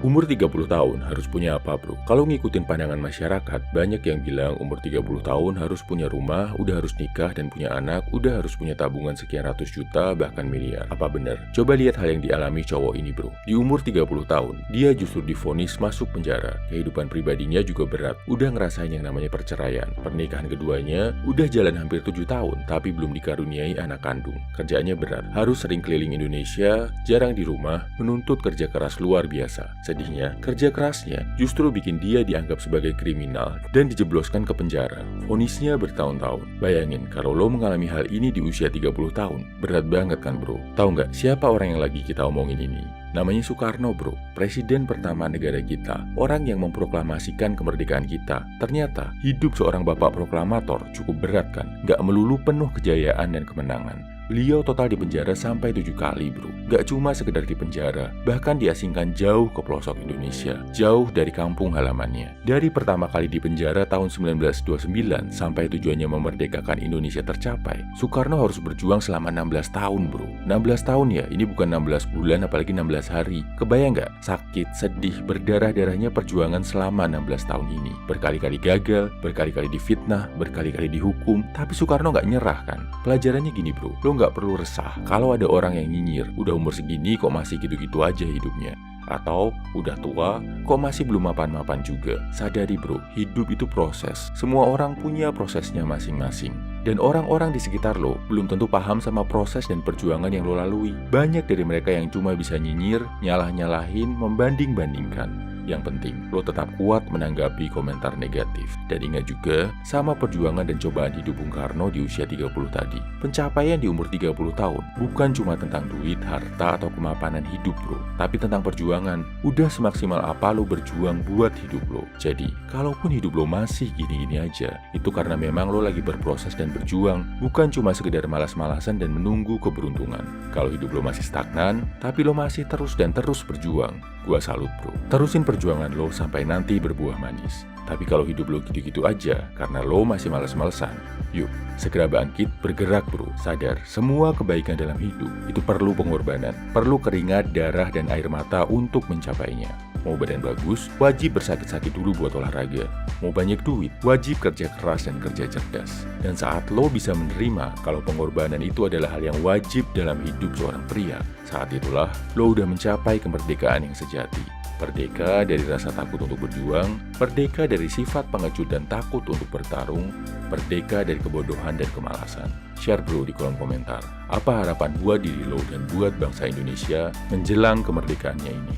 Umur 30 tahun harus punya apa bro? Kalau ngikutin pandangan masyarakat, banyak yang bilang umur 30 tahun harus punya rumah, udah harus nikah dan punya anak, udah harus punya tabungan sekian ratus juta, bahkan miliar. Apa bener? Coba lihat hal yang dialami cowok ini bro. Di umur 30 tahun, dia justru divonis masuk penjara. Kehidupan pribadinya juga berat, udah ngerasain yang namanya perceraian. Pernikahan keduanya udah jalan hampir 7 tahun, tapi belum dikaruniai anak kandung. Kerjaannya berat, harus sering keliling Indonesia, jarang di rumah, menuntut kerja keras luar biasa. Sedihnya, kerja kerasnya justru bikin dia dianggap sebagai kriminal dan dijebloskan ke penjara. Vonisnya bertahun-tahun. Bayangin kalau lo mengalami hal ini di usia 30 tahun. Berat banget kan bro? Tahu nggak siapa orang yang lagi kita omongin ini? Namanya Soekarno bro, presiden pertama negara kita, orang yang memproklamasikan kemerdekaan kita. Ternyata hidup seorang bapak proklamator cukup berat kan? Nggak melulu penuh kejayaan dan kemenangan. Beliau total dipenjara sampai 7 kali bro. Gak cuma sekedar dipenjara, bahkan diasingkan jauh ke pelosok Indonesia, jauh dari kampung halamannya. Dari pertama kali dipenjara tahun 1929 sampai tujuannya memerdekakan Indonesia tercapai, Soekarno harus berjuang selama 16 tahun bro. 16 tahun ya, ini bukan 16 bulan apalagi 16 hari. Kebayang gak? Sakit, sedih, berdarah-darahnya perjuangan selama 16 tahun ini. Berkali-kali gagal, berkali-kali difitnah, berkali-kali dihukum, tapi Soekarno gak nyerah kan? Pelajarannya gini bro, lo nggak perlu resah kalau ada orang yang nyinyir, udah umur segini kok masih gitu-gitu aja hidupnya. Atau udah tua, kok masih belum mapan-mapan juga. Sadari bro, hidup itu proses. Semua orang punya prosesnya masing-masing. Dan orang-orang di sekitar lo belum tentu paham sama proses dan perjuangan yang lo lalui. Banyak dari mereka yang cuma bisa nyinyir, nyalah-nyalahin, membanding-bandingkan. Yang penting, lo tetap kuat menanggapi komentar negatif. Dan ingat juga, sama perjuangan dan cobaan hidup Bung Karno di usia 30 tadi. Pencapaian di umur 30 tahun bukan cuma tentang duit, harta, atau kemapanan hidup bro, tapi tentang perjuangan. Udah semaksimal apa lo berjuang buat hidup lo. Jadi, kalaupun hidup lo masih gini-gini aja, itu karena memang lo lagi berproses dan berjuang, bukan cuma sekedar malas-malasan dan menunggu keberuntungan. Kalau hidup lo masih stagnan, tapi lo masih terus dan terus berjuang, gua salut bro. Terusin perjuangan lo sampai nanti berbuah manis. Tapi kalau hidup lo gitu-gitu aja karena lo masih males-malesan, yuk segera bangkit, bergerak bro. Sadar, semua kebaikan dalam hidup itu perlu pengorbanan, perlu keringat, darah, dan air mata untuk mencapainya. Mau badan bagus, wajib bersakit-sakit dulu buat olahraga. Mau banyak duit, wajib kerja keras dan kerja cerdas. Dan saat lo bisa menerima kalau pengorbanan itu adalah hal yang wajib dalam hidup seorang pria, saat itulah lo udah mencapai kemerdekaan yang sejati. Merdeka dari rasa takut untuk berjuang, merdeka dari sifat pengecut dan takut untuk bertarung, merdeka dari kebodohan dan kemalasan. Share bro di kolom komentar, apa harapan buat diri lo dan buat bangsa Indonesia menjelang kemerdekaannya ini.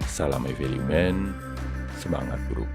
Salam value man, semangat bro.